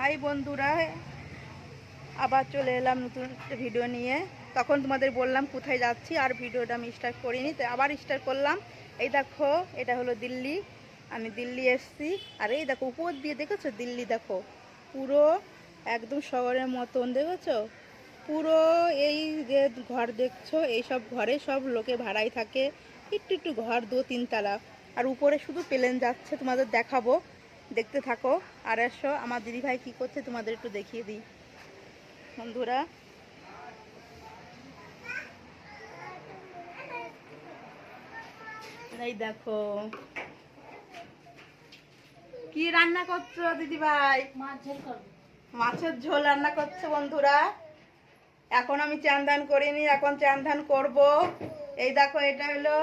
High বন্ধুরা, আবার চলে এলাম নতুন একটা ভিডিও নিয়ে। তখন তোমাদের বললাম কোথায় যাচ্ছি, আর ভিডিওটা আমি স্টার্ট করিনি, তো আবার স্টার্ট করলাম। এই দেখো, এটা হলো দিল্লি। আমি দিল্লি এসছি। আর এই দেখো উপর দিয়ে দেখেছো দিল্লি, দেখো পুরো একদম শহরের মতন, দেখেছো পুরো। এই যে ঘর দেখছো, এই সব ঘরে সব লোকে ভাড়াই থাকে, একটু একটু ঘর 2-3 তলা। আর উপরে শুধু প্লেন যাচ্ছে, তোমাদের দেখাবো, দেখতে থাকো। আর এসো, আমার দিদিভাই কি করছে তোমাদের একটু দেখিয়ে দিই বন্ধুরা। এই দেখো কি রান্না করছো দিদিভাই। মাছের ঝোল রান্না করছে বন্ধুরা। এখন আমি চান ধান করিনি, এখন চান ধান করবো। এই দেখো, এটা হলো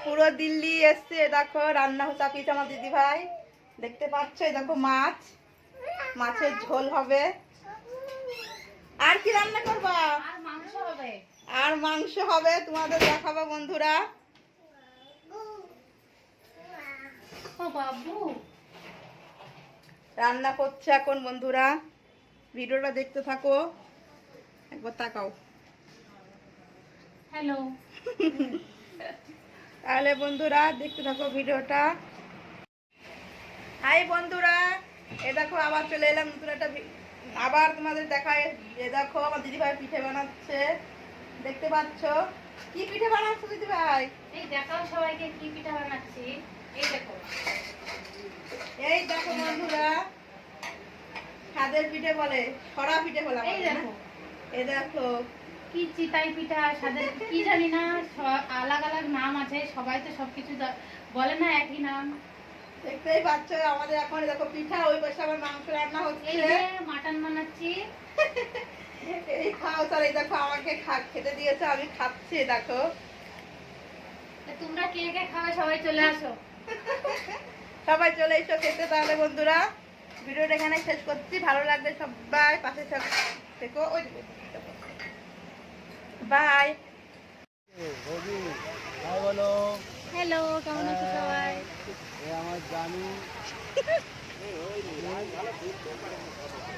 পুরো দিল্লি এসছে। দেখো রান্না চাপিয়েছে আমার দিদিভাই, দেখতে পাচ্ছ। এই দেখো মাছের ঝোল হবে। আর কি রান্না করবা? আর মাংস হবে, তোমাদের দেখাবো বন্ধুরা। রান্না করছে এখন বন্ধুরা, ভিডিওটা দেখতে থাকো। একবার তাকাও। হ্যালো। তাহলে বন্ধুরা দেখতে থাকো ভিডিওটা। হাই বন্ধুরা, এ দেখো আবার চলে এলাম নতুন একটা আবার তোমাদের দেখায়। এ দেখো আমার দিদিভাই পিঠে বানাচ্ছে, দেখতে পাচ্ছ। কি পিঠে বানাচ্ছ দিদিভাই? এই দেখাও সবাইকে কি পিঠা বানাচ্ছি। এই দেখো, এই দেখো বন্ধুরা, ছাদের পিঠে বলে, সরা পিঠে বলে। এই দেখো, এই দেখো কি চিতাই পিঠা, সাদের কি জানি না, আলাদা আলাদা নাম আছে, সবাই তো সবকিছু বলে না একই নাম। দেখতেই পাচ্ছ আমাদের এখন দেখো পিঠা, ওই পাশে আবার মাংস রান্না হচ্ছে। এই যে মাটন বানাচ্ছি। এই খাও স্যার। এই দেখো আমাকে খেতে দিয়েছে, আমি খাচ্ছি। দেখো তোমরা কে কে খাবে সবাই চলে আসো। সবাই চলে এসো খেতে। তাহলে বন্ধুরা ভিডিওটা এখানে শেষ করছি। ভালো লাগলে সবাই পাশে থেকো। ওই বাই। বলো। হ্যালো, কেমন আছো সবাই? আমার জানু